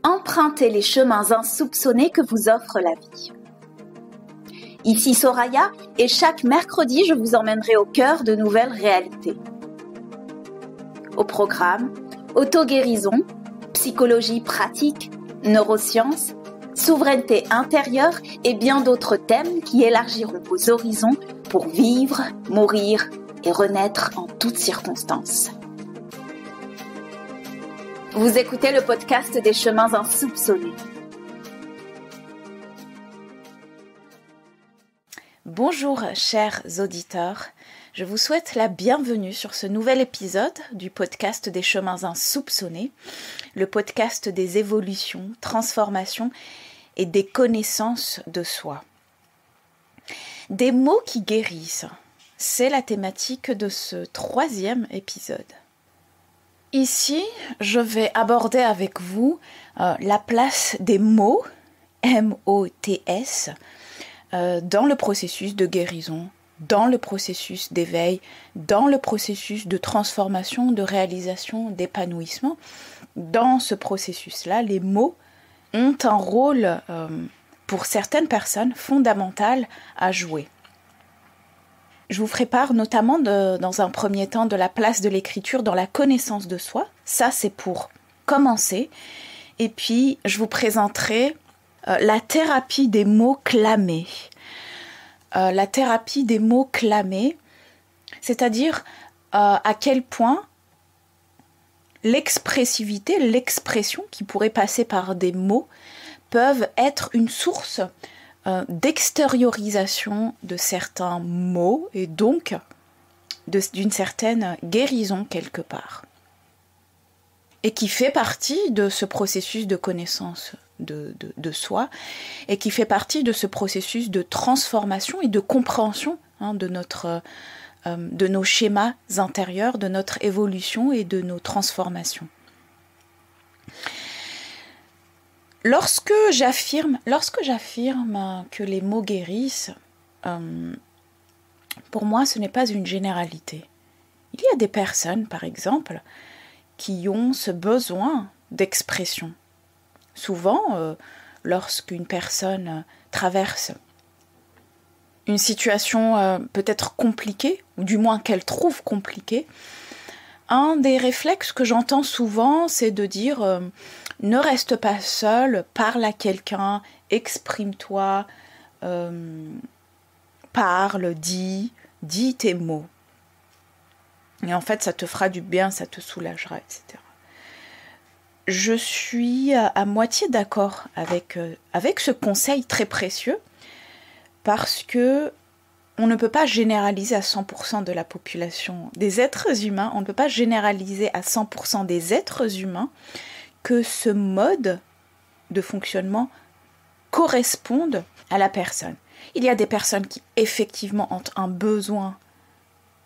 empruntez les chemins insoupçonnés que vous offre la vie. Ici Soraya, et chaque mercredi, je vous emmènerai au cœur de nouvelles réalités. Au programme, auto-guérison, psychologie pratique, neurosciences, souveraineté intérieure et bien d'autres thèmes qui élargiront vos horizons pour vivre, mourir et renaître en toutes circonstances. Vous écoutez le podcast des chemins insoupçonnés. Bonjour chers auditeurs, je vous souhaite la bienvenue sur ce nouvel épisode du podcast des chemins insoupçonnés, le podcast des évolutions, transformations et des connaissances de soi. Des mots qui guérissent, c'est la thématique de ce 3e épisode. Ici, je vais aborder avec vous la place des mots, M-O-T-S, dans le processus de guérison, dans le processus d'éveil, dans le processus de transformation, de réalisation, d'épanouissement. Dans ce processus-là, les mots ont un rôle, pour certaines personnes, fondamental à jouer. Je vous ferai part notamment dans un premier temps de la place de l'écriture dans la connaissance de soi. Ça, c'est pour commencer. Et puis, je vous présenterai la thérapie des mots clamés. La thérapie des mots clamés, c'est-à-dire à quel point l'expressivité, l'expression qui pourrait passer par des mots peuvent être une source d'extériorisation de certains mots et donc d'une certaine guérison quelque part. Et qui fait partie de ce processus de connaissance de soi et qui fait partie de ce processus de transformation et de compréhension de nos schémas intérieurs, de notre évolution et de nos transformations. Lorsque j'affirme que les mots guérissent, pour moi ce n'est pas une généralité. Il y a des personnes, par exemple, qui ont ce besoin d'expression. Souvent, lorsqu'une personne traverse une situation peut-être compliquée, ou du moins qu'elle trouve compliquée, un des réflexes que j'entends souvent, c'est de dire ne reste pas seul, parle à quelqu'un, exprime-toi, parle, dis tes mots. Et en fait, ça te fera du bien, ça te soulagera, etc. Je suis à moitié d'accord avec ce conseil très précieux parce que on ne peut pas généraliser à 100% de la population des êtres humains, on ne peut pas généraliser à 100% des êtres humains que ce mode de fonctionnement corresponde à la personne. Il y a des personnes qui effectivement ont un besoin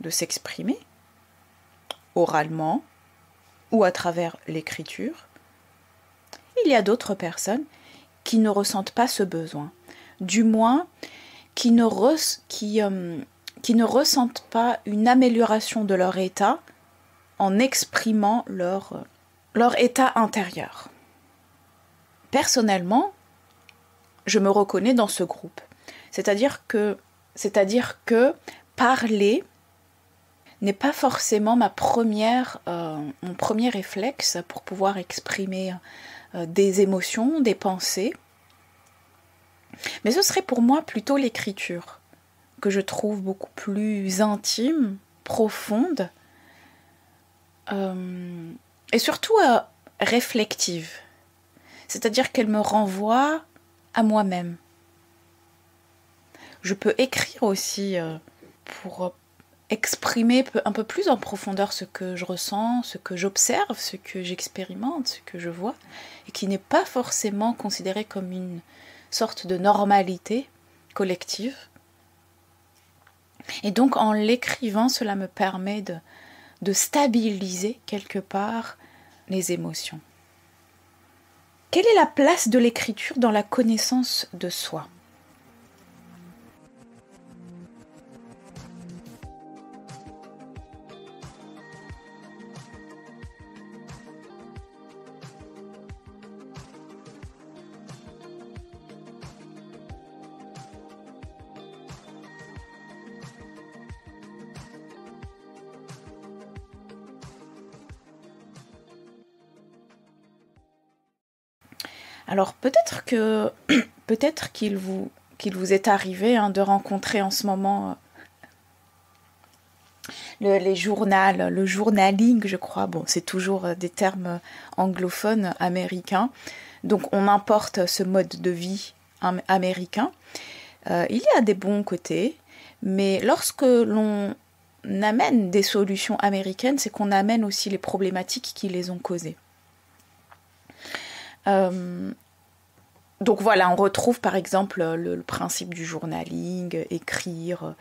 de s'exprimer oralement ou à travers l'écriture. Il y a d'autres personnes qui ne ressentent pas ce besoin, du moins qui ne ressentent pas une amélioration de leur état en exprimant leur état intérieur. Personnellement, je me reconnais dans ce groupe. C'est-à-dire que parler n'est pas forcément mon premier réflexe pour pouvoir exprimer des émotions, des pensées. Mais ce serait pour moi plutôt l'écriture, que je trouve beaucoup plus intime, profonde, et surtout réflexive. C'est-à-dire qu'elle me renvoie à moi-même. Je peux écrire aussi pour exprimer un peu plus en profondeur ce que je ressens, ce que j'observe, ce que j'expérimente, ce que je vois, et qui n'est pas forcément considéré comme une sorte de normalité collective. Et donc en l'écrivant, cela me permet de stabiliser quelque part les émotions. Quelle est la place de l'écriture dans la connaissance de soi ? Alors peut-être qu'il vous est arrivé de rencontrer en ce moment le journaling, je crois. Bon, c'est toujours des termes anglophones américains. Donc on importe ce mode de vie américain. Il y a des bons côtés, mais lorsque l'on amène des solutions américaines, c'est qu'on amène aussi les problématiques qui les ont causées. Donc voilà, on retrouve par exemple le principe du journaling, écrire,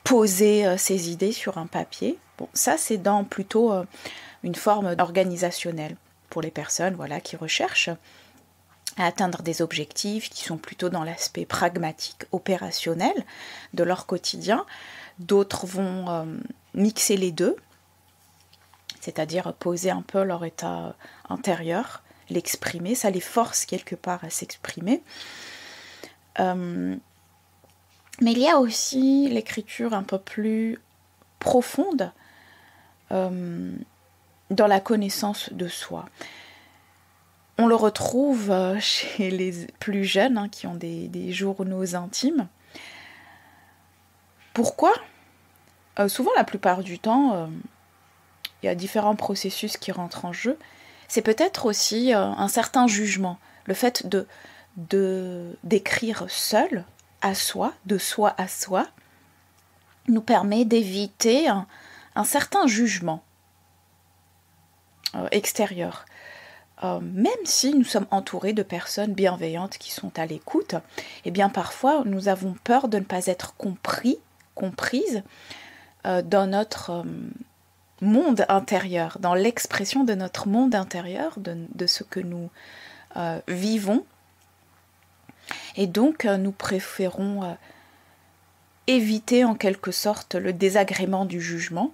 poser ses idées sur un papier. Bon, ça c'est dans plutôt une forme organisationnelle pour les personnes qui recherchent à atteindre des objectifs, qui sont plutôt dans l'aspect pragmatique, opérationnel de leur quotidien. D'autres vont mixer les deux, c'est-à-dire poser un peu leur état intérieur, l'exprimer, ça les force quelque part à s'exprimer. Mais il y a aussi l'écriture un peu plus profonde dans la connaissance de soi. On le retrouve chez les plus jeunes qui ont des journaux intimes. Pourquoi ? Souvent, la plupart du temps, il y a différents processus qui rentrent en jeu. C'est peut-être aussi un certain jugement. Le fait d'écrire seul, à soi, de soi à soi, nous permet d'éviter un certain jugement extérieur. Même si nous sommes entourés de personnes bienveillantes qui sont à l'écoute, eh bien parfois nous avons peur de ne pas être comprises dans notre monde intérieur, dans l'expression de notre monde intérieur, de ce que nous vivons. Et donc nous préférons éviter en quelque sorte le désagrément du jugement.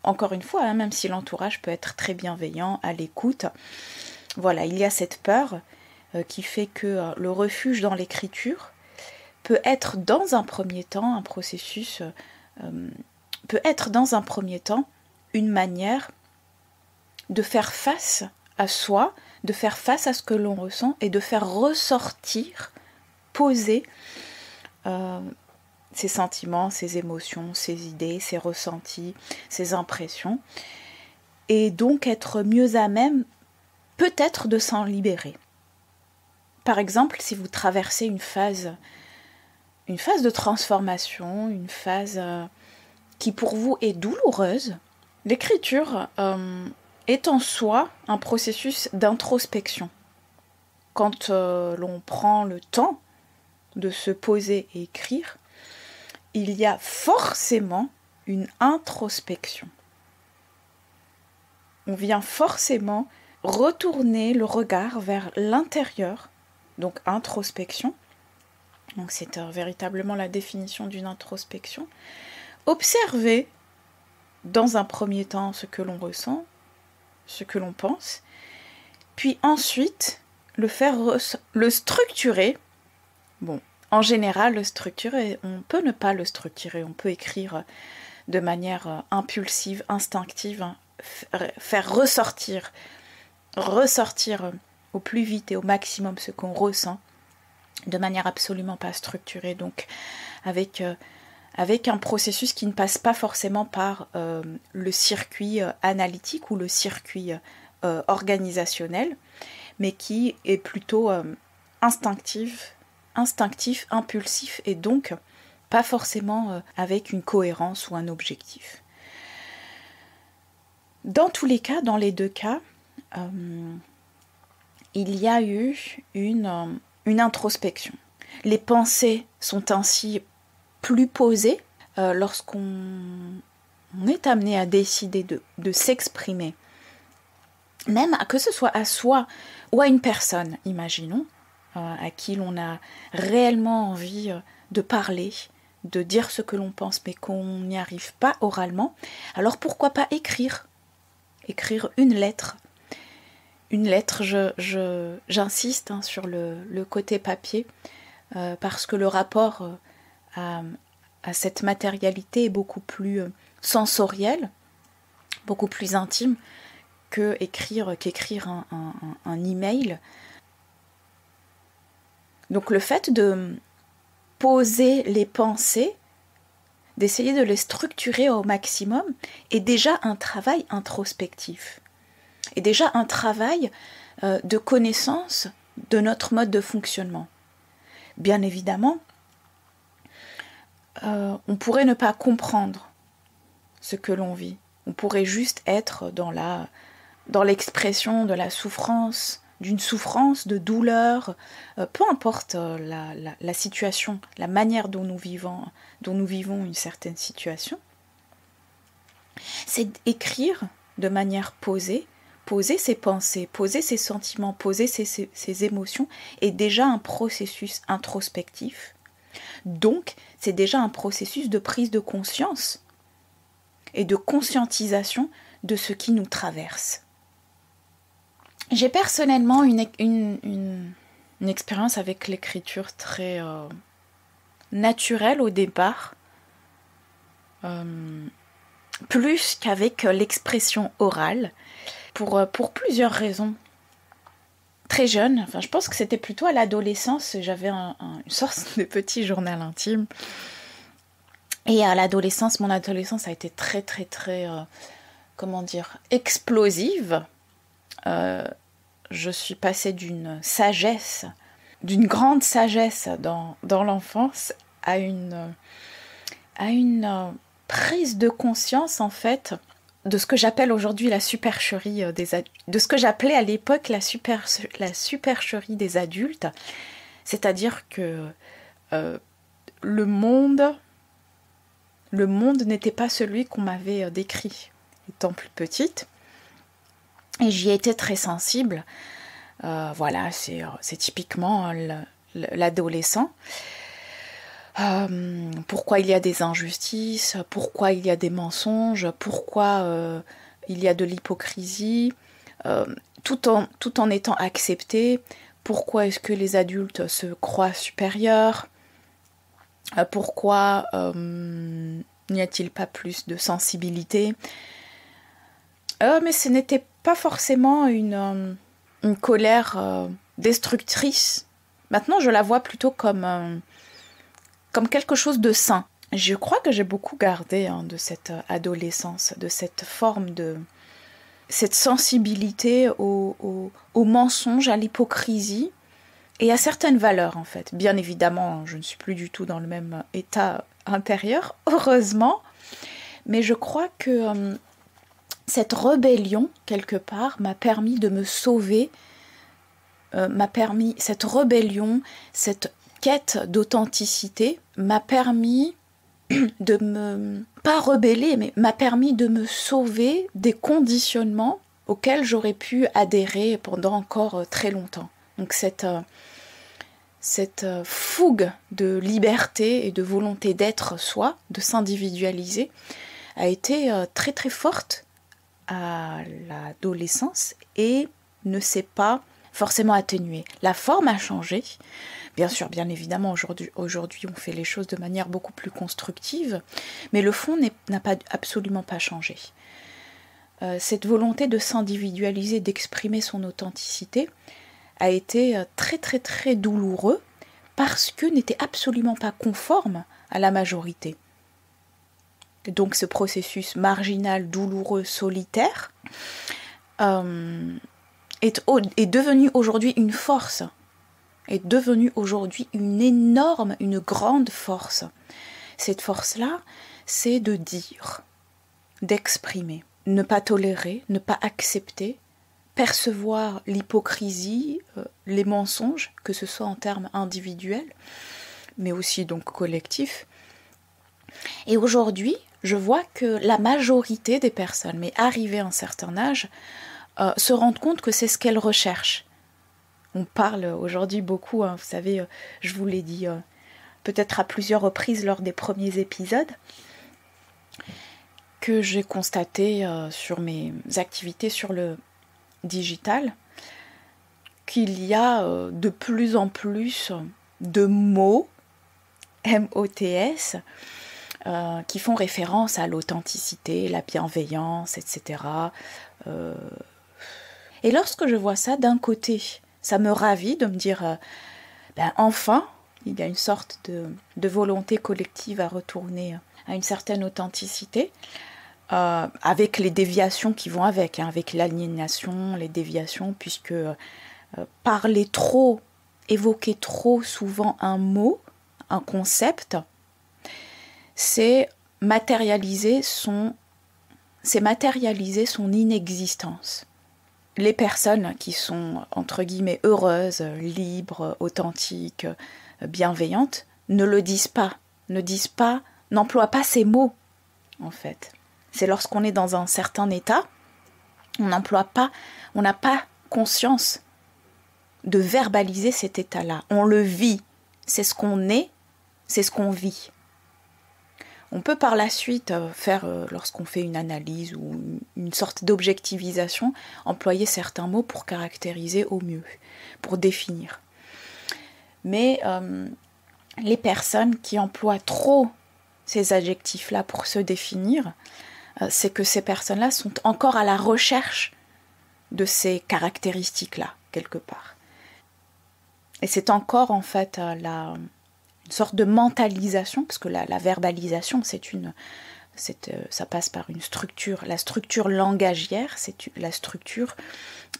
Encore une fois, même si l'entourage peut être très bienveillant, à l'écoute, il y a cette peur qui fait que le refuge dans l'écriture peut être dans un premier temps un processus, peut être dans un premier temps une manière de faire face à soi, de faire face à ce que l'on ressent et de faire ressortir, poser ses sentiments, ses émotions, ses idées, ses ressentis, ses impressions, et donc être mieux à même peut-être de s'en libérer. Par exemple, si vous traversez une phase de transformation, une phase qui pour vous est douloureuse, l'écriture est en soi un processus d'introspection. Quand l'on prend le temps de se poser et écrire, il y a forcément une introspection. On vient forcément retourner le regard vers l'intérieur, donc introspection. Donc c'est véritablement la définition d'une introspection. Observer dans un premier temps ce que l'on ressent, ce que l'on pense, puis ensuite le structurer. Bon, en général, le structurer, on peut ne pas le structurer, on peut écrire de manière impulsive, instinctive, faire ressortir au plus vite et au maximum ce qu'on ressent, de manière absolument pas structurée, donc avec un processus qui ne passe pas forcément par le circuit analytique ou le circuit organisationnel, mais qui est plutôt instinctif, impulsif, et donc pas forcément avec une cohérence ou un objectif. Dans tous les cas, dans les deux cas, il y a eu une introspection. Les pensées sont ainsi plus posées lorsqu'on est amené à décider de s'exprimer, même que ce soit à soi ou à une personne, imaginons, à qui l'on a réellement envie de parler, de dire ce que l'on pense, mais qu'on n'y arrive pas oralement, alors pourquoi pas écrire une lettre. Une lettre, j'insiste sur le côté papier, parce que le rapport à cette matérialité est beaucoup plus sensoriel, beaucoup plus intime qu'écrire un email Donc le fait de poser les pensées, d'essayer de les structurer au maximum, est déjà un travail introspectif, est déjà un travail de connaissance de notre mode de fonctionnement. Bien évidemment, on pourrait ne pas comprendre ce que l'on vit. On pourrait juste être dans l'expression de la souffrance, d'une souffrance, de douleur, peu importe la situation, la manière dont nous vivons une certaine situation. C'est écrire de manière posée, poser ses pensées, poser ses sentiments, poser ses émotions est déjà un processus introspectif. Donc, c'est déjà un processus de prise de conscience et de conscientisation de ce qui nous traverse. J'ai personnellement une expérience avec l'écriture très naturelle au départ, plus qu'avec l'expression orale, pour plusieurs raisons. Très jeune, enfin je pense que c'était plutôt à l'adolescence, j'avais une sorte de petit journal intime. Et à l'adolescence, mon adolescence a été très explosive. Je suis passée d'une grande sagesse dans l'enfance à une prise de conscience en fait de ce que j'appelle aujourd'hui la supercherie de ce que j'appelais à l'époque la supercherie des adultes, c'est-à-dire que le monde n'était pas celui qu'on m'avait décrit étant plus petite, et j'y étais très sensible. Voilà, c'est typiquement l'adolescent. Pourquoi il y a des injustices, pourquoi il y a des mensonges, pourquoi il y a de l'hypocrisie, tout en étant accepté. Pourquoi est-ce que les adultes se croient supérieurs, pourquoi n'y a-t-il pas plus de sensibilité, mais ce n'était pas forcément une colère destructrice. Maintenant, je la vois plutôt comme quelque chose de sain. Je crois que j'ai beaucoup gardé de cette adolescence, de cette forme cette sensibilité au mensonge, à l'hypocrisie et à certaines valeurs en fait. Bien évidemment, je ne suis plus du tout dans le même état intérieur, heureusement, mais je crois que cette rébellion, quelque part, m'a permis de me sauver, cette rébellion, cette quête d'authenticité m'a permis de pas rebeller, mais m'a permis de me sauver des conditionnements auxquels j'aurais pu adhérer pendant encore très longtemps. Donc cette fougue de liberté et de volonté d'être soi, de s'individualiser, a été très très forte à l'adolescence et ne s'est pas forcément atténuée. La forme a changé. Bien sûr, bien évidemment, aujourd'hui on fait les choses de manière beaucoup plus constructive, mais le fond n'a absolument pas changé. Cette volonté de s'individualiser, d'exprimer son authenticité, a été très très très douloureux parce que n'était absolument pas conforme à la majorité. Donc ce processus marginal, douloureux, solitaire est devenu aujourd'hui une force, est devenu aujourd'hui une grande force. Cette force-là, c'est de dire, d'exprimer, ne pas tolérer, ne pas accepter, percevoir l'hypocrisie, les mensonges, que ce soit en termes individuels, mais aussi donc collectifs. Et aujourd'hui, je vois que la majorité des personnes, mais arrivées à un certain âge, se rendent compte que c'est ce qu'elles recherchent. On parle aujourd'hui beaucoup, vous savez, je vous l'ai dit peut-être à plusieurs reprises lors des premiers épisodes, que j'ai constaté sur mes activités sur le digital, qu'il y a de plus en plus de mots, M-O-T-S, qui font référence à l'authenticité, la bienveillance, etc. Et lorsque je vois ça, d'un côté, ça me ravit de me dire enfin, il y a une sorte de volonté collective à retourner à une certaine authenticité, avec les déviations qui vont avec l'aliénation, les déviations, puisque parler trop, évoquer trop souvent un mot, un concept, c'est matérialiser son inexistence. Les personnes qui sont, entre guillemets, heureuses, libres, authentiques, bienveillantes, ne le disent pas, n'emploient pas ces mots, en fait. C'est lorsqu'on est dans un certain état, on n'a pas conscience de verbaliser cet état-là. On le vit, c'est ce qu'on est, c'est ce qu'on vit. On peut par la suite lorsqu'on fait une analyse ou une sorte d'objectivisation, employer certains mots pour caractériser au mieux, pour définir. Mais les personnes qui emploient trop ces adjectifs-là pour se définir, c'est que ces personnes-là sont encore à la recherche de ces caractéristiques-là, quelque part. Et c'est encore en fait une sorte de mentalisation, parce que la verbalisation, ça passe par une structure. La structure langagière, c'est la structure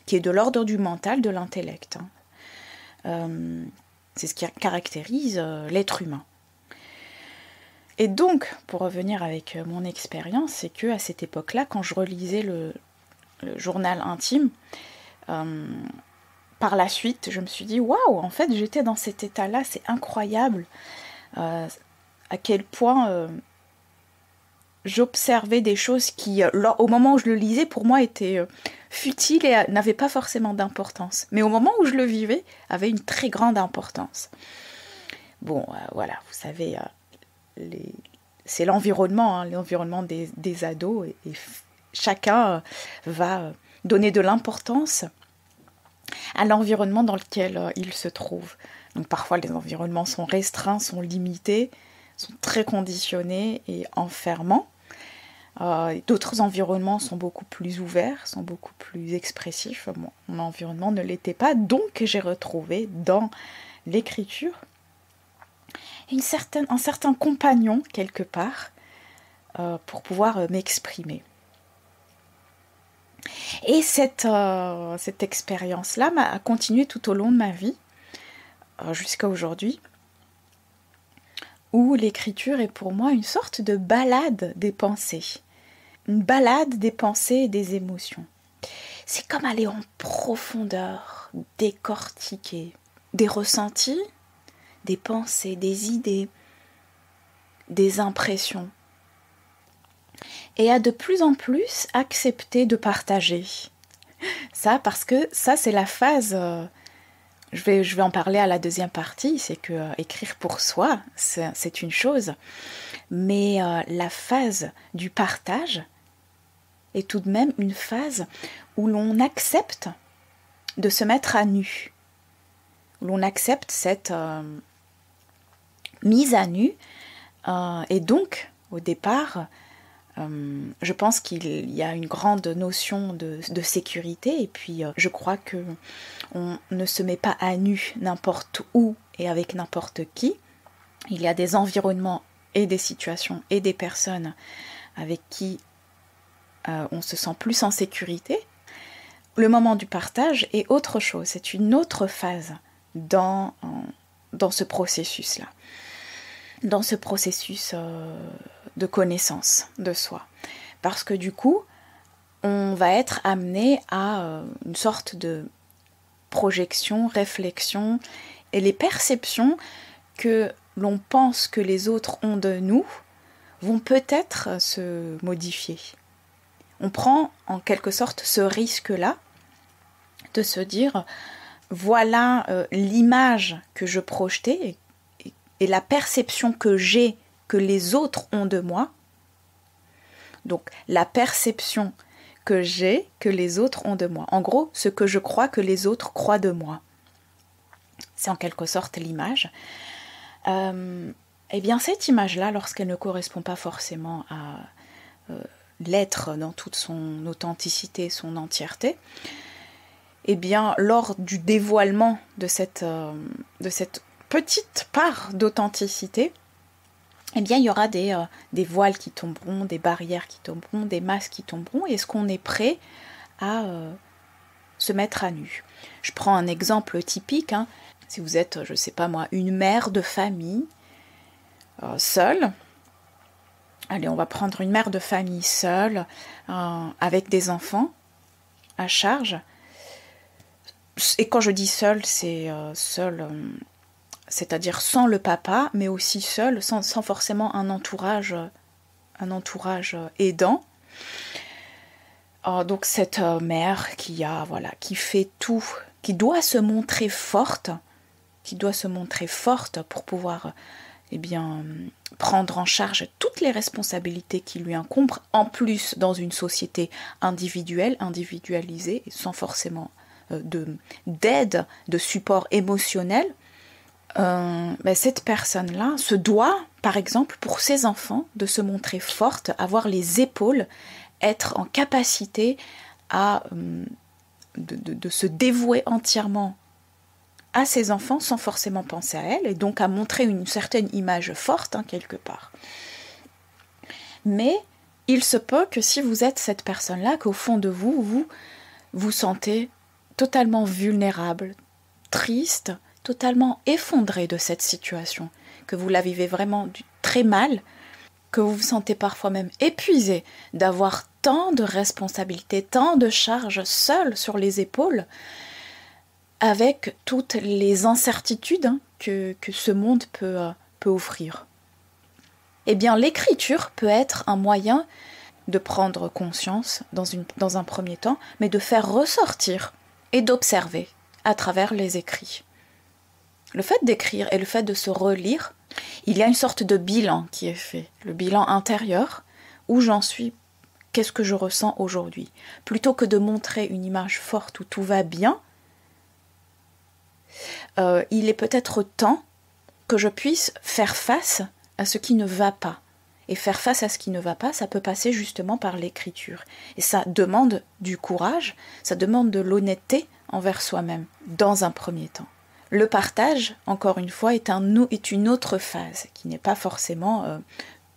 qui est de l'ordre du mental, de l'intellect. C'est ce qui caractérise l'être humain. Et donc, pour revenir avec mon expérience, c'est qu'à cette époque-là, quand je relisais le journal intime, par la suite, je me suis dit, waouh, en fait, j'étais dans cet état-là, c'est incroyable. À quel point j'observais des choses qui, au moment où je le lisais, pour moi étaient futiles et n'avaient pas forcément d'importance. Mais au moment où je le vivais, avaient une très grande importance. Bon, voilà, vous savez, c'est l'environnement, l'environnement des ados, et chacun va donner de l'importance à l'environnement dans lequel il se trouve. Donc parfois les environnements sont restreints, sont limités, sont très conditionnés et enfermants. D'autres environnements sont beaucoup plus ouverts, sont beaucoup plus expressifs. Mon environnement ne l'était pas, donc j'ai retrouvé dans l'écriture un certain compagnon quelque part pour pouvoir m'exprimer. Et cette expérience-là a continué tout au long de ma vie, jusqu'à aujourd'hui, où l'écriture est pour moi une sorte de balade des pensées. Une balade des pensées et des émotions. C'est comme aller en profondeur, décortiquer des ressentis, des pensées, des idées, des impressions. Et à de plus en plus accepter de partager. Ça, parce que ça, c'est la phase... je vais en parler à la deuxième partie, c'est que écrire pour soi, c'est une chose. Mais la phase du partage est tout de même une phase où l'on accepte de se mettre à nu. Où l'on accepte cette mise à nu. Et donc, au départ... je pense qu'il y a une grande notion de sécurité, et puis je crois que on ne se met pas à nu n'importe où et avec n'importe qui. Il y a des environnements et des situations et des personnes avec qui on se sent plus en sécurité. Le moment du partage est autre chose, c'est une autre phase dans ce processus-là. Dans ce processus de connaissance de soi. Parce que du coup, on va être amené à une sorte de projection, réflexion, et les perceptions que l'on pense que les autres ont de nous vont peut-être se modifier. On prend en quelque sorte ce risque-là de se dire, voilà l'image que je projetais et la perception que j'ai, que les autres ont de moi. Donc, la perception que j'ai, que les autres ont de moi. En gros, ce que je crois que les autres croient de moi. C'est en quelque sorte l'image. Eh bien, cette image-là, lorsqu'elle ne correspond pas forcément à l'être dans toute son authenticité, son entièreté, eh bien, lors du dévoilement de cette petite part d'authenticité, eh bien, il y aura des voiles qui tomberont, des barrières qui tomberont, des masques qui tomberont. Est-ce qu'on est prêt à se mettre à nu? Je prends un exemple typique. Si vous êtes, je ne sais pas moi, une mère de famille seule, allez, on va prendre une mère de famille seule, avec des enfants à charge. Et quand je dis seule, c'est seule, c'est-à-dire sans le papa, mais aussi seule, sans forcément un entourage aidant. Donc cette mère qui fait tout, qui doit se montrer forte pour pouvoir prendre en charge toutes les responsabilités qui lui incombent, en plus dans une société individualisée, sans forcément d'aide, de support émotionnel. Cette personne-là se doit, par exemple, pour ses enfants, de se montrer forte, avoir les épaules, être en capacité de se dévouer entièrement à ses enfants sans forcément penser à elle, et donc à montrer une certaine image forte, quelque part. Mais il se peut que si vous êtes cette personne-là, qu'au fond de vous vous sentez totalement vulnérable, triste, totalement effondré de cette situation, que vous la vivez vraiment très mal, que vous vous sentez parfois même épuisé d'avoir tant de responsabilités, tant de charges seules sur les épaules, avec toutes les incertitudes que ce monde peut offrir. Eh bien, l'écriture peut être un moyen de prendre conscience dans un premier temps, mais de faire ressortir et d'observer à travers les écrits. Le fait d'écrire et le fait de se relire, il y a une sorte de bilan qui est fait, le bilan intérieur, où j'en suis, qu'est-ce que je ressens aujourd'hui. Plutôt que de montrer une image forte où tout va bien, il est peut-être temps que je puisse faire face à ce qui ne va pas. Et faire face à ce qui ne va pas, ça peut passer justement par l'écriture. Et ça demande du courage, ça demande de l'honnêteté envers soi-même, dans un premier temps. Le partage, encore une fois, est une autre phase, qui n'est pas forcément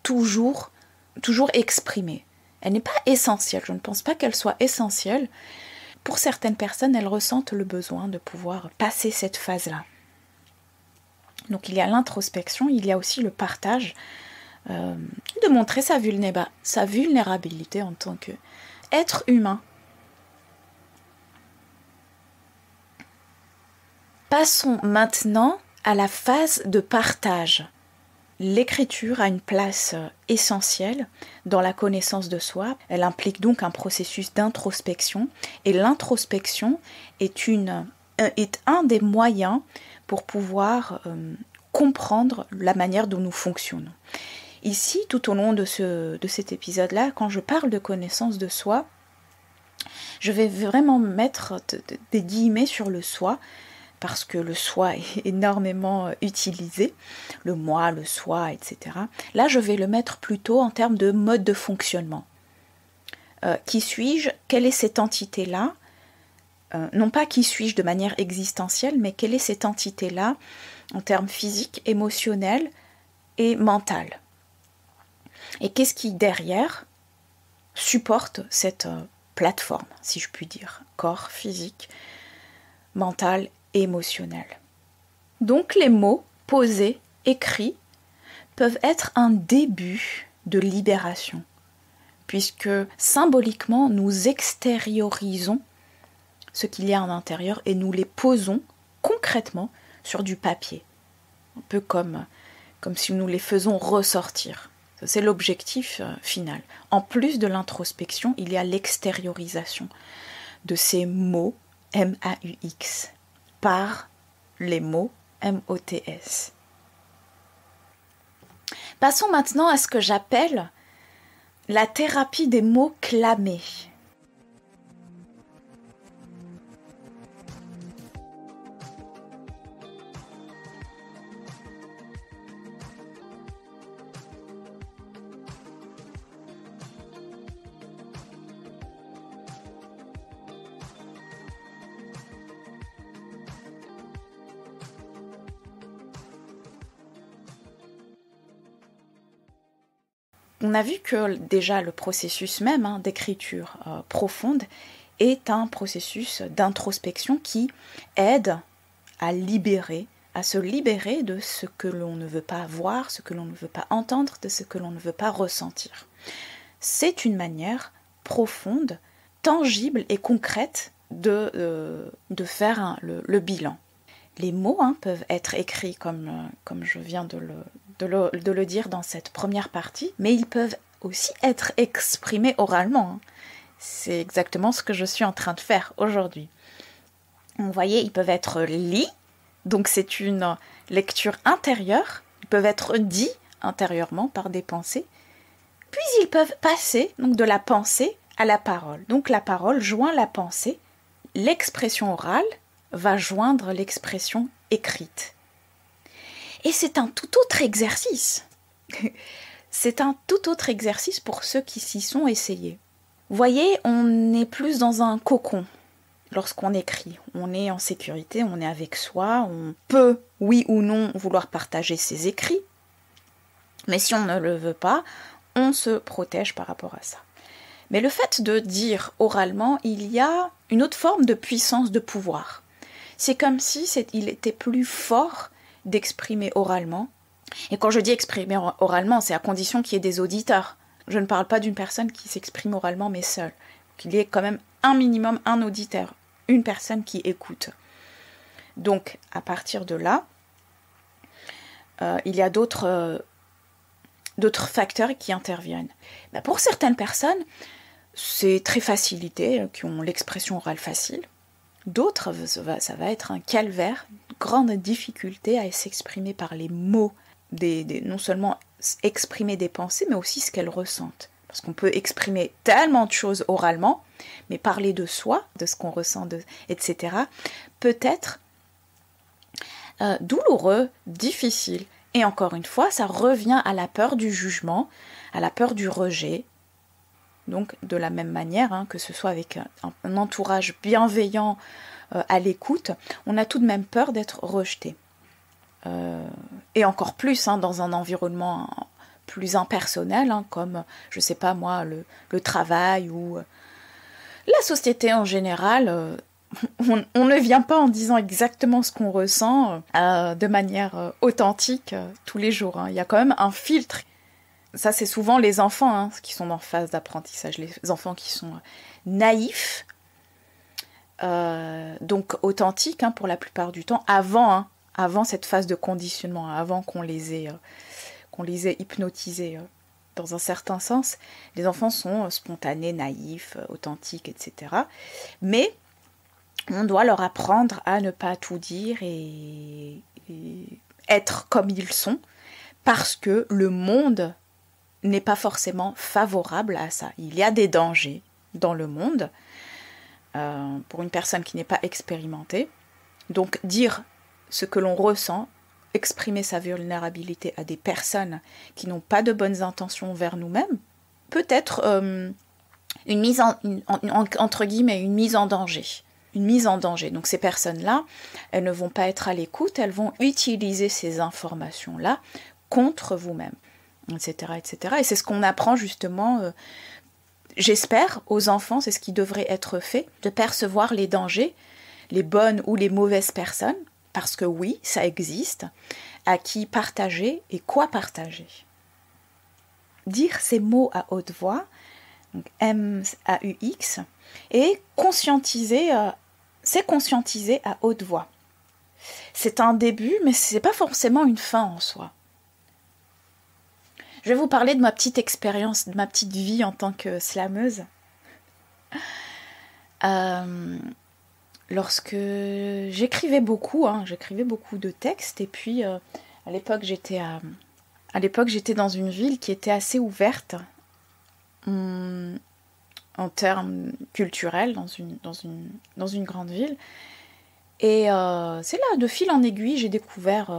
toujours exprimée. Elle n'est pas essentielle, je ne pense pas qu'elle soit essentielle. Pour certaines personnes, elles ressentent le besoin de pouvoir passer cette phase-là. Donc il y a l'introspection, il y a aussi le partage, de montrer sa vulnérabilité en tant qu'être humain. Passons maintenant à la phase de partage. L'écriture a une place essentielle dans la connaissance de soi. Elle implique donc un processus d'introspection, et l'introspection est un des moyens pour pouvoir comprendre la manière dont nous fonctionnons. Ici, tout au long de cet épisode-là, quand je parle de connaissance de soi, je vais vraiment mettre des guillemets sur le soi, parce que le soi est énormément utilisé, le moi, le soi, etc. Là, je vais le mettre plutôt en termes de mode de fonctionnement. Qui suis-je? Quelle est cette entité-là? Non pas qui suis-je de manière existentielle, mais quelle est cette entité-là en termes physiques, émotionnels et mentaux? Et qu'est-ce qui, derrière, supporte cette plateforme, si je puis dire, corps, physique, mental et émotionnel. Donc les mots posés, écrits, peuvent être un début de libération, puisque symboliquement, nous extériorisons ce qu'il y a à l'intérieur et nous les posons concrètement sur du papier, un peu comme si nous les faisons ressortir. C'est l'objectif final. En plus de l'introspection, il y a l'extériorisation de ces mots M-A-U-X par les mots M-O-T-S. Passons maintenant à ce que j'appelle la thérapie des mots clamés. On a vu que déjà le processus même d'écriture profonde est un processus d'introspection qui aide à se libérer de ce que l'on ne veut pas voir, ce que l'on ne veut pas entendre, de ce que l'on ne veut pas ressentir. C'est une manière profonde, tangible et concrète de faire le bilan. Les mots peuvent être écrits comme je viens de le dire dans cette première partie, mais ils peuvent aussi être exprimés oralement. C'est exactement ce que je suis en train de faire aujourd'hui. Vous voyez, ils peuvent être lits, donc c'est une lecture intérieure, ils peuvent être dits intérieurement par des pensées, puis ils peuvent passer donc de la pensée à la parole. Donc la parole joint la pensée, l'expression orale va joindre l'expression écrite. Et c'est un tout autre exercice. C'est un tout autre exercice pour ceux qui s'y sont essayés. Vous voyez, on est plus dans un cocon lorsqu'on écrit. On est en sécurité, on est avec soi, on peut, oui ou non, vouloir partager ses écrits. Mais si on ne le veut pas, on se protège par rapport à ça. Mais le fait de dire oralement, il y a une autre forme de puissance, de pouvoir. C'est comme si il était plus fort d'exprimer oralement. Et quand je dis exprimer oralement, c'est à condition qu'il y ait des auditeurs. Je ne parle pas d'une personne qui s'exprime oralement, mais seule. Qu'il y ait quand même un minimum, un auditeur, une personne qui écoute. Donc, à partir de là, il y a d'autres facteurs qui interviennent. Pour certaines personnes, c'est très facilité, qui ont l'expression orale facile. D'autres, ça va être un calvaire, une grande difficulté à s'exprimer par les mots, non seulement exprimer des pensées, mais aussi ce qu'elles ressentent. Parce qu'on peut exprimer tellement de choses oralement, mais parler de soi, de ce qu'on ressent, etc., peut être douloureux, difficile. Et encore une fois, ça revient à la peur du jugement, à la peur du rejet. Donc, de la même manière, que ce soit avec un entourage bienveillant à l'écoute, on a tout de même peur d'être rejeté. Et encore plus dans un environnement plus impersonnel, comme, je sais pas moi, le travail ou la société en général. On ne vient pas en disant exactement ce qu'on ressent de manière authentique tous les jours. Il y a quand même un filtre. Ça, c'est souvent les enfants qui sont en phase d'apprentissage, les enfants qui sont naïfs, donc authentiques pour la plupart du temps, avant cette phase de conditionnement, avant qu'on les ait hypnotisés dans un certain sens. Les enfants sont spontanés, naïfs, authentiques, etc. Mais on doit leur apprendre à ne pas tout dire et être comme ils sont, parce que le monde n'est pas forcément favorable à ça. Il y a des dangers dans le monde pour une personne qui n'est pas expérimentée. Donc dire ce que l'on ressent, exprimer sa vulnérabilité à des personnes qui n'ont pas de bonnes intentions vers nous-mêmes, peut être une mise en danger. Une mise en danger. Donc ces personnes-là, elles ne vont pas être à l'écoute, elles vont utiliser ces informations-là contre vous-même, etc., etc. Et c'est ce qu'on apprend justement, j'espère, aux enfants, c'est ce qui devrait être fait, de percevoir les dangers, les bonnes ou les mauvaises personnes, parce que oui, ça existe, à qui partager et quoi partager. Dire ces mots à haute voix, donc M-A-U-X, et conscientiser, c'est conscientiser à haute voix. C'est un début, mais ce n'est pas forcément une fin en soi. Je vais vous parler de ma petite expérience, de ma petite vie en tant que slameuse. Lorsque j'écrivais beaucoup de textes, et puis à l'époque j'étais dans une ville qui était assez ouverte en termes culturels, dans une grande ville. Et c'est là, de fil en aiguille, j'ai découvert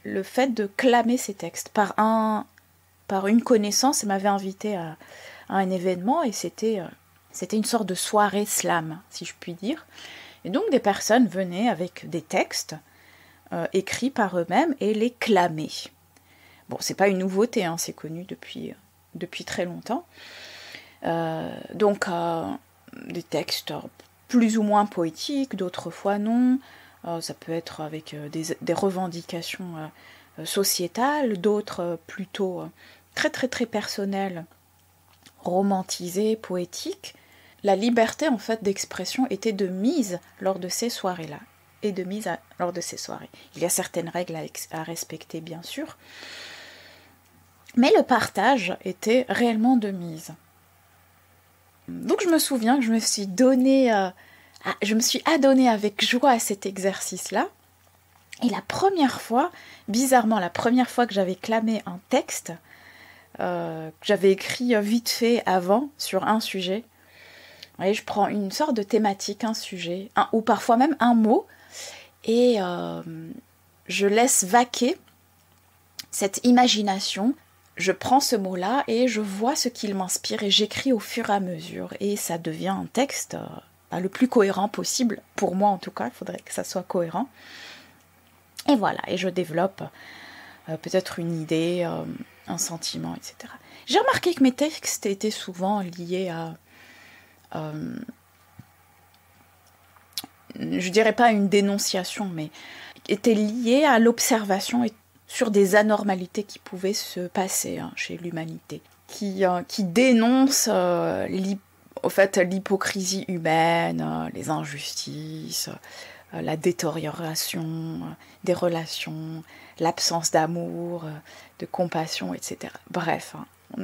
le fait de clamer ces textes par une connaissance. Elle m'avait invitée à un événement, et c'était une sorte de soirée slam, si je puis dire. Et donc des personnes venaient avec des textes écrits par eux-mêmes et les clamaient. Bon, c'est pas une nouveauté, hein, c'est connu depuis très longtemps. Donc, des textes plus ou moins poétiques, d'autres fois non. Ça peut être avec des revendications sociétales, d'autres plutôt très très très personnelles, romantisées, poétiques. La liberté en fait d'expression était de mise lors de ces soirées-là. Lors de ces soirées. Il y a certaines règles à respecter bien sûr, mais le partage était réellement de mise. Donc je me souviens que je me suis adonnée avec joie à cet exercice-là. Et la première fois, bizarrement, la première fois que j'avais clamé un texte, que j'avais écrit vite fait avant sur un sujet, vous voyez, je prends une sorte de thématique, un sujet, ou parfois même un mot, et je laisse vaquer cette imagination. Je prends ce mot-là et je vois ce qu'il m'inspire et j'écris au fur et à mesure. Et ça devient un texte le plus cohérent possible, pour moi en tout cas, il faudrait que ça soit cohérent. Et voilà, et je développe peut-être une idée, un sentiment, etc. J'ai remarqué que mes textes étaient souvent liés à... je dirais pas une dénonciation, mais étaient liés à l'observation sur des anormalités qui pouvaient se passer chez l'humanité, qui dénoncent l'hypocrisie humaine, les injustices, la détérioration des relations, l'absence d'amour, de compassion, etc. Bref,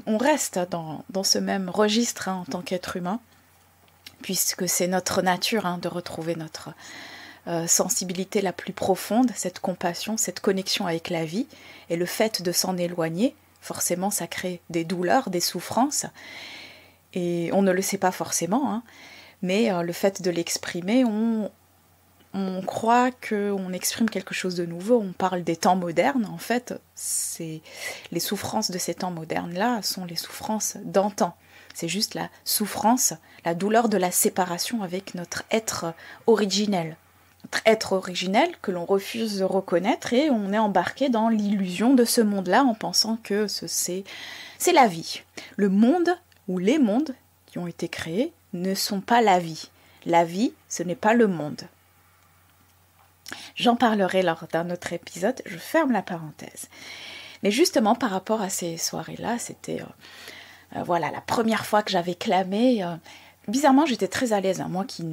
on reste dans ce même registre en tant qu'être humain, puisque c'est notre nature de retrouver notre sensibilité la plus profonde, cette compassion, cette connexion avec la vie, et le fait de s'en éloigner, forcément ça crée des douleurs, des souffrances, et on ne le sait pas forcément, mais le fait de l'exprimer, on croit qu'on exprime quelque chose de nouveau, on parle des temps modernes, en fait, les souffrances de ces temps modernes-là sont les souffrances d'antan. C'est juste la souffrance, la douleur de la séparation avec notre être originel. Notre être originel que l'on refuse de reconnaître et on est embarqué dans l'illusion de ce monde-là en pensant que c'est la vie. Le monde ou les mondes qui ont été créés ne sont pas la vie. La vie, ce n'est pas le monde. J'en parlerai lors d'un autre épisode, je ferme la parenthèse. Mais justement, par rapport à ces soirées-là, c'était la première fois que j'avais clamé. Bizarrement, j'étais très à l'aise, moi qui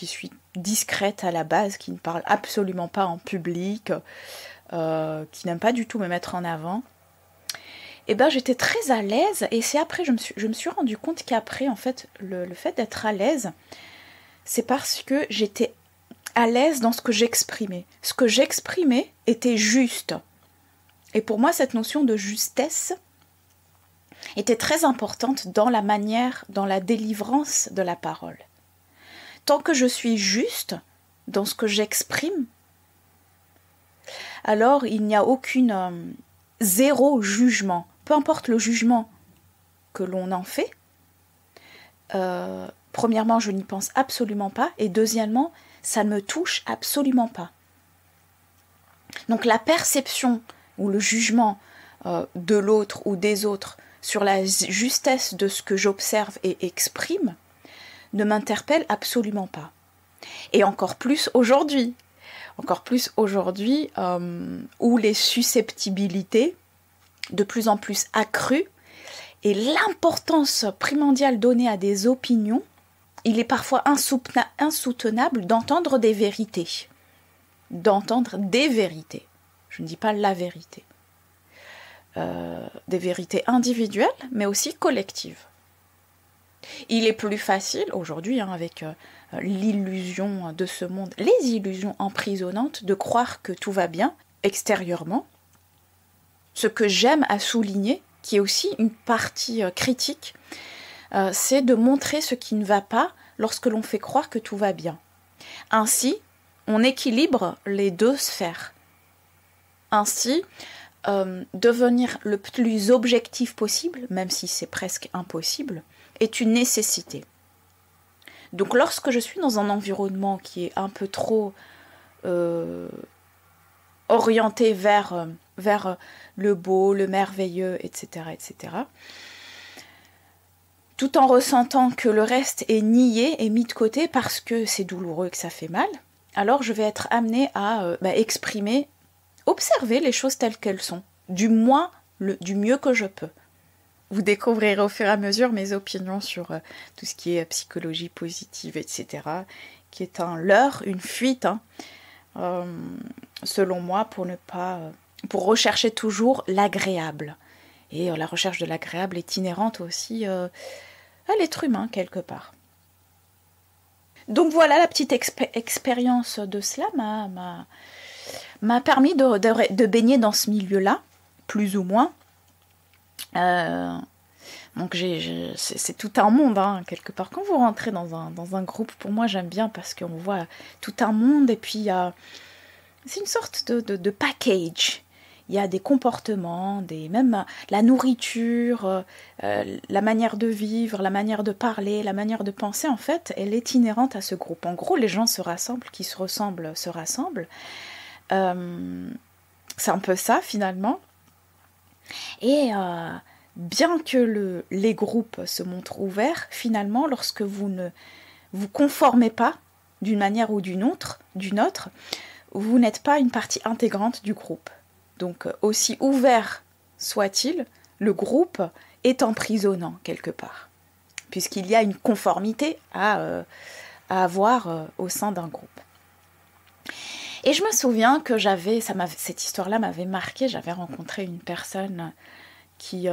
suis discrète à la base, qui ne parle absolument pas en public, qui n'aime pas du tout me mettre en avant. Et j'étais très à l'aise, et c'est après, je me suis rendu compte qu'après, en fait, le fait d'être à l'aise, c'est parce que j'étais à l'aise dans ce que j'exprimais. Ce que j'exprimais était juste. Et pour moi, cette notion de justesse était très importante dans la manière, dans la délivrance de la parole. Tant que je suis juste dans ce que j'exprime, alors il n'y a zéro jugement. Peu importe le jugement que l'on en fait, premièrement, je n'y pense absolument pas, et deuxièmement, ça ne me touche absolument pas. Donc la perception ou le jugement de l'autre ou des autres sur la justesse de ce que j'observe et exprime ne m'interpelle absolument pas. Et encore plus aujourd'hui où les susceptibilité de plus en plus accrues et l'importance primordiale donnée à des opinions, il est parfois insoutenable d'entendre des vérités. D'entendre des vérités. Je ne dis pas la vérité. Des vérités individuelles, mais aussi collectives. Il est plus facile aujourd'hui, avec l'illusion de ce monde, les illusions emprisonnantes, de croire que tout va bien extérieurement. Ce que j'aime à souligner, qui est aussi une partie critique, c'est de montrer ce qui ne va pas lorsque l'on fait croire que tout va bien. Ainsi, on équilibre les deux sphères. Ainsi, devenir le plus objectif possible, même si c'est presque impossible, est une nécessité. Donc lorsque je suis dans un environnement qui est un peu trop orienté vers vers le beau, le merveilleux, etc., etc. Tout en ressentant que le reste est nié et mis de côté parce que c'est douloureux, que ça fait mal, alors je vais être amenée à exprimer, observer les choses telles qu'elles sont, du mieux que je peux. Vous découvrirez au fur et à mesure mes opinions sur tout ce qui est psychologie positive, etc., qui est un leurre, une fuite, selon moi, pour rechercher toujours l'agréable. Et la recherche de l'agréable est inhérente aussi à l'être humain, quelque part. Donc voilà, la petite expérience de cela m'a permis de baigner dans ce milieu-là, plus ou moins. Donc c'est tout un monde, quelque part. Quand vous rentrez dans un groupe, pour moi j'aime bien parce qu'on voit tout un monde et puis c'est une sorte de package. Il y a des comportements, même la nourriture, la manière de vivre, la manière de parler, la manière de penser, en fait, elle est inhérente à ce groupe. En gros, les gens se rassemblent, qui se ressemblent, se rassemblent. C'est un peu ça, finalement. Et bien que les groupes se montrent ouverts, finalement, lorsque vous ne vous conformez pas d'une manière ou d'une autre, vous n'êtes pas une partie intégrante du groupe. Donc, aussi ouvert soit-il, le groupe est emprisonnant quelque part, puisqu'il y a une conformité à avoir au sein d'un groupe. Et je me souviens que cette histoire-là m'avait marquée. J'avais rencontré une personne qui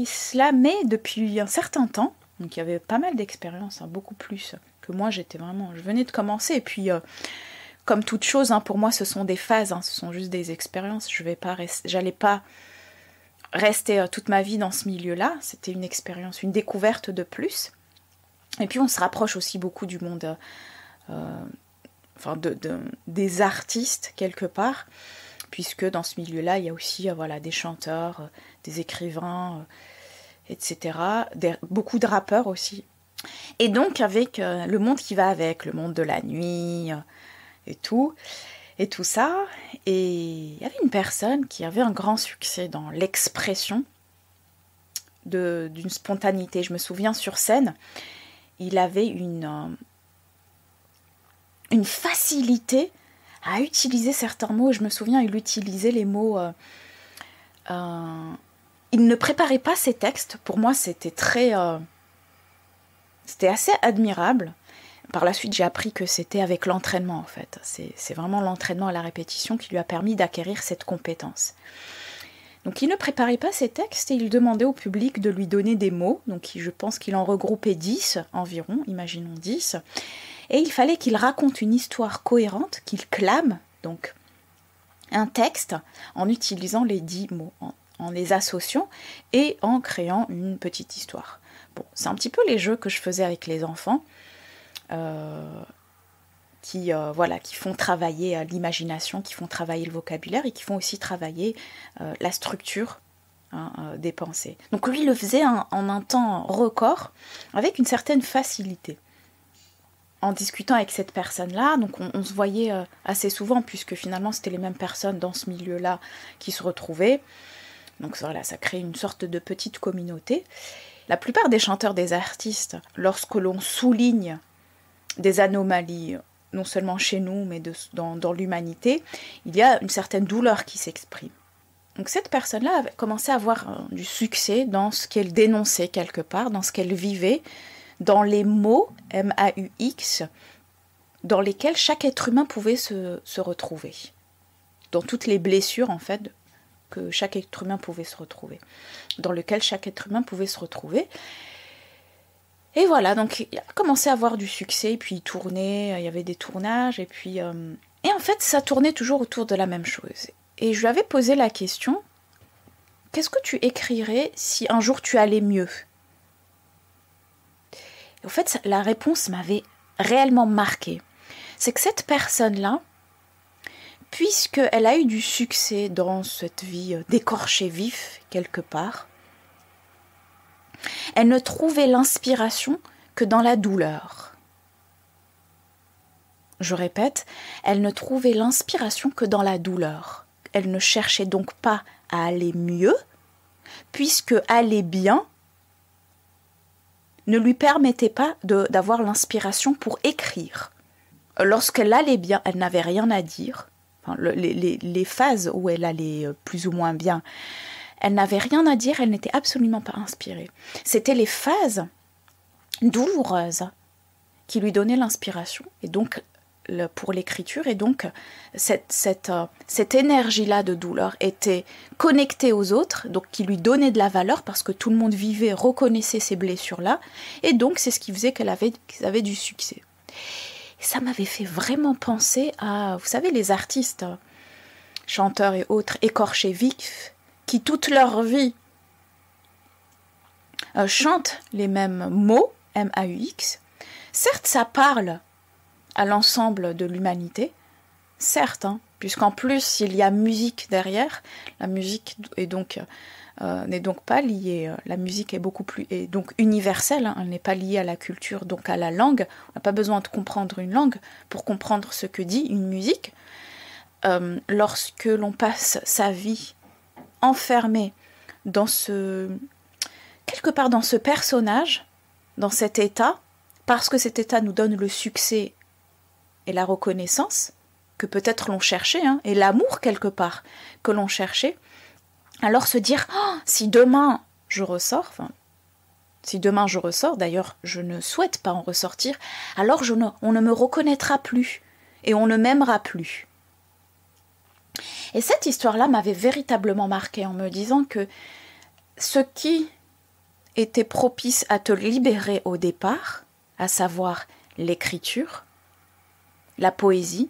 slamait depuis un certain temps, donc qui avait pas mal d'expérience, beaucoup plus que moi. Je venais de commencer, et puis comme toute chose, pour moi ce sont des phases, ce sont juste des expériences. J'allais pas rester toute ma vie dans ce milieu-là. C'était une expérience, une découverte de plus. Et puis on se rapproche aussi beaucoup du monde, des artistes quelque part, puisque dans ce milieu-là, il y a aussi des chanteurs, des écrivains, etc. Beaucoup de rappeurs aussi. Et donc avec le monde qui va avec, le monde de la nuit et tout ça. Et il y avait une personne qui avait un grand succès dans l'expression d'une spontanéité. Je me souviens sur scène, il avait une facilité à utiliser certains mots. Je me souviens, il utilisait les mots... il ne préparait pas ses textes. Pour moi, c'était assez admirable. Par la suite, j'ai appris que c'était avec l'entraînement, en fait. C'est vraiment l'entraînement à la répétition qui lui a permis d'acquérir cette compétence. Donc, il ne préparait pas ses textes et il demandait au public de lui donner des mots. Donc, je pense qu'il en regroupait 10 environ, imaginons 10. Et il fallait qu'il raconte une histoire cohérente, qu'il clame, donc un texte, en utilisant les 10 mots, en les associant et en créant une petite histoire. Bon, c'est un petit peu les jeux que je faisais avec les enfants, qui font travailler l'imagination, qui font travailler le vocabulaire et qui font aussi travailler la structure des pensées. Donc lui, il le faisait en un temps record, avec une certaine facilité. En discutant avec cette personne-là, donc on se voyait assez souvent, puisque finalement c'était les mêmes personnes dans ce milieu-là qui se retrouvaient. Donc voilà, ça crée une sorte de petite communauté. La plupart des chanteurs, des artistes, lorsque l'on souligne des anomalies, non seulement chez nous, mais dans l'humanité, il y a une certaine douleur qui s'exprime. Donc cette personne-là avait commencé à avoir du succès dans ce qu'elle dénonçait quelque part, dans ce qu'elle vivait, dans les mots, M-A-U-X, dans lesquels chaque être humain pouvait se retrouver. Dans toutes les blessures, en fait, que chaque être humain pouvait se retrouver. Dans lesquelles chaque être humain pouvait se retrouver. Et voilà, donc il a commencé à avoir du succès, puis il tournait, il y avait des tournages, et puis... Et en fait, ça tournait toujours autour de la même chose. Et je lui avais posé la question, qu'est-ce que tu écrirais si un jour tu allais mieux ? En fait, la réponse m'avait réellement marquée. C'est que cette personne-là, puisqu'elle a eu du succès dans cette vie d'écorché vif, quelque part, elle ne trouvait l'inspiration que dans la douleur. Je répète, elle ne trouvait l'inspiration que dans la douleur. elle ne cherchait donc pas à aller mieux, puisque aller bien ne lui permettait pas d'avoir l'inspiration pour écrire. Lorsqu'elle allait bien, elle n'avait rien à dire. Enfin, les phases où elle allait plus ou moins bien, elle n'avait rien à dire, elle n'était absolument pas inspirée. C'était les phases douloureuses qui lui donnaient l'inspiration, et donc pour l'écriture, et donc cette énergie-là de douleur était connectée aux autres, donc qui lui donnait de la valeur parce que tout le monde vivait, reconnaissait ces blessures-là, et donc c'est ce qui faisait qu'ils avaient du succès. Et ça m'avait fait vraiment penser à, vous savez, les artistes, chanteurs et autres, écorchés vifs, qui toute leur vie chantent les mêmes mots, M-A-U-X. Certes, ça parle à l'ensemble de l'humanité, certes, puisqu'en plus il y a musique derrière. La musique n'est donc pas liée, la musique est donc universelle, elle n'est pas liée à la culture, donc à la langue. On n'a pas besoin de comprendre une langue pour comprendre ce que dit une musique. Lorsque l'on passe sa vie enfermé quelque part dans ce personnage, dans cet état, parce que cet état nous donne le succès et la reconnaissance que peut-être l'on cherchait, et l'amour quelque part que l'on cherchait, alors se dire si demain je ressors, d'ailleurs je ne souhaite pas en ressortir, alors on ne me reconnaîtra plus et on ne m'aimera plus. Et cette histoire-là m'avait véritablement marquée en me disant que ce qui était propice à te libérer au départ, à savoir l'écriture, la poésie,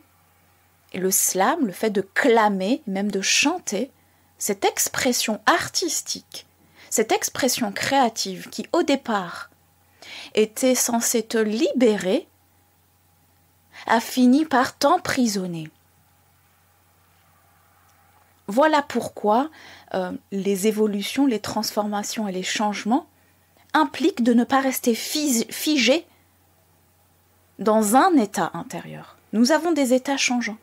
et le slam, le fait de clamer, même de chanter, cette expression artistique, cette expression créative qui au départ était censée te libérer, a fini par t'emprisonner. Voilà pourquoi les évolutions, les transformations et les changements impliquent de ne pas rester figé dans un état intérieur. Nous avons des états changeants.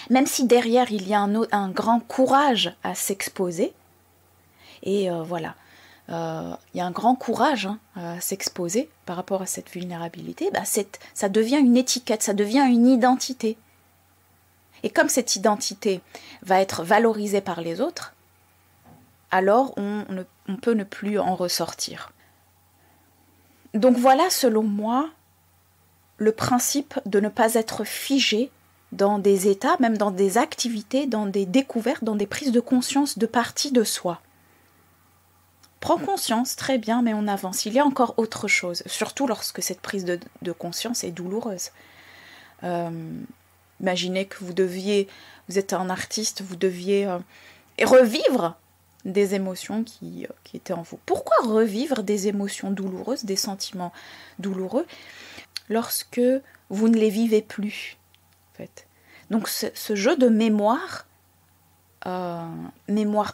Même si derrière il y a un grand courage à s'exposer, et voilà, il y a un grand courage à s'exposer par rapport à cette vulnérabilité, ça devient une étiquette, ça devient une identité. Et comme cette identité va être valorisée par les autres, alors on peut ne plus en ressortir. Donc voilà, selon moi, le principe de ne pas être figé dans des états, même dans des activités, dans des découvertes, dans des prises de conscience de partie de soi. Prends conscience, très bien, mais on avance. Il y a encore autre chose, surtout lorsque cette prise de conscience est douloureuse. Imaginez que vous êtes un artiste, vous deviez revivre des émotions qui étaient en vous. Pourquoi revivre des émotions douloureuses, des sentiments douloureux, lorsque vous ne les vivez plus, en fait. Donc ce jeu de mémoire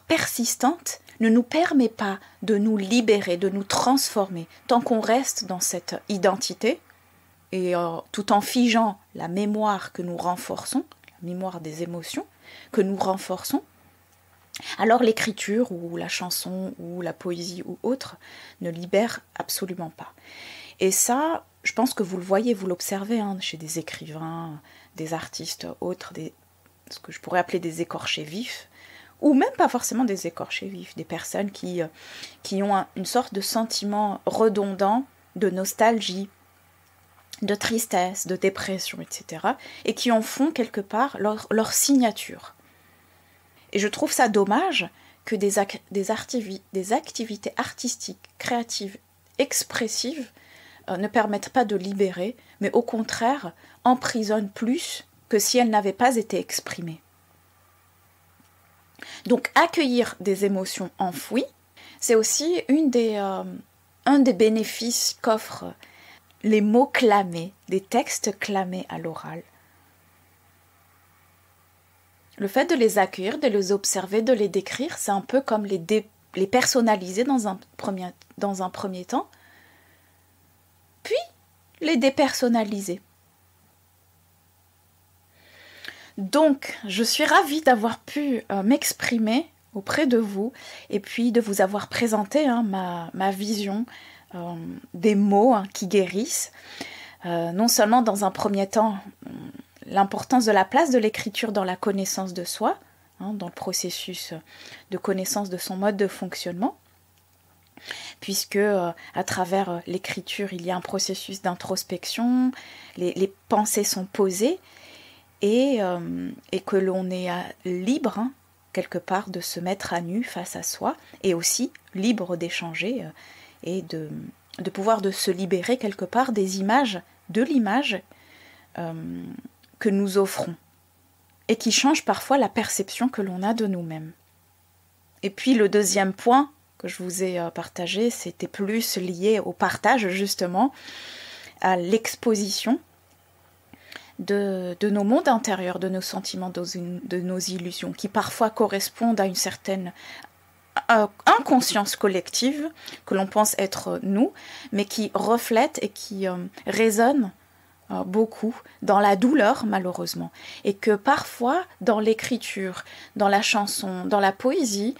persistante, ne nous permet pas de nous libérer, de nous transformer, tant qu'on reste dans cette identité, et tout en figeant la mémoire que nous renforçons, la mémoire des émotions que nous renforçons, alors l'écriture ou la chanson ou la poésie ou autre ne libère absolument pas. Et ça, je pense que vous le voyez, vous l'observez chez des écrivains, des artistes autres, ce que je pourrais appeler des écorchés vifs, ou même pas forcément des écorchés vifs, des personnes qui ont une sorte de sentiment redondant de nostalgie, de tristesse, de dépression, etc. et qui en font quelque part leur signature. Et je trouve ça dommage que des activités artistiques, créatives, expressives ne permettent pas de libérer, mais au contraire emprisonnent plus que si elles n'avaient pas été exprimées. Donc accueillir des émotions enfouies, c'est aussi un des bénéfices qu'offrent les mots clamés, des textes clamés à l'oral. Le fait de les accueillir, de les observer, de les décrire, c'est un peu comme les personnaliser dans un premier temps, puis les dépersonnaliser. Donc, je suis ravie d'avoir pu m'exprimer auprès de vous et puis de vous avoir présenté ma vision des mots qui guérissent. Non seulement dans un premier temps, l'importance de la place de l'écriture dans la connaissance de soi, dans le processus de connaissance de son mode de fonctionnement, puisque à travers l'écriture, il y a un processus d'introspection, les pensées sont posées, et que l'on est libre, quelque part, de se mettre à nu face à soi, et aussi libre d'échanger et de pouvoir de se libérer quelque part des images, de l'image que nous offrons, et qui change parfois la perception que l'on a de nous-mêmes. Et puis le deuxième point que je vous ai partagé, c'était plus lié au partage, justement, à l'exposition de nos mondes intérieurs, de nos sentiments, de nos illusions, qui parfois correspondent à une certaine inconscience collective, que l'on pense être nous, mais qui reflètent et qui résonnent beaucoup dans la douleur, malheureusement. Et que parfois, dans l'écriture, dans la chanson, dans la poésie,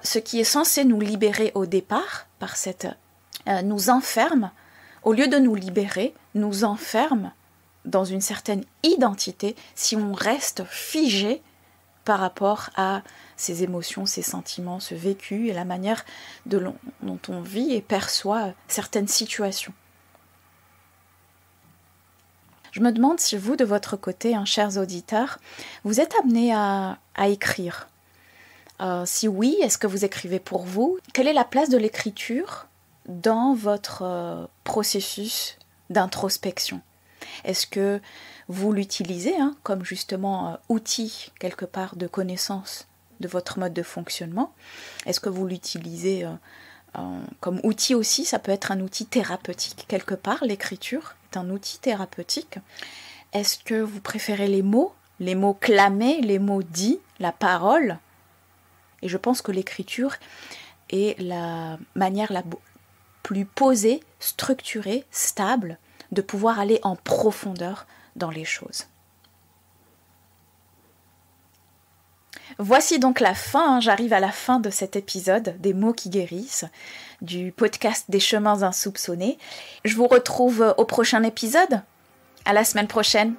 ce qui est censé nous libérer au départ, nous enferme, au lieu de nous libérer, nous enferme dans une certaine identité si on reste figé par rapport à ces émotions, ces sentiments, ce vécu et la manière dont on vit et perçoit certaines situations. Je me demande si vous, de votre côté, chers auditeurs, vous êtes amenés à écrire. Si oui, est-ce que vous écrivez pour vous? Quelle est la place de l'écriture dans votre processus d'introspection? Est-ce que vous l'utilisez comme justement outil quelque part de connaissance de votre mode de fonctionnement? Est-ce que vous l'utilisez comme outil aussi? Ça peut être un outil thérapeutique quelque part, l'écriture est un outil thérapeutique. Est-ce que vous préférez les mots clamés, les mots dits, la parole? Et je pense que l'écriture est la manière la plus posée, structurée, stable, de pouvoir aller en profondeur dans les choses. Voici donc la fin, j'arrive à la fin de cet épisode des mots qui guérissent, du podcast des chemins insoupçonnés. Je vous retrouve au prochain épisode. À la semaine prochaine.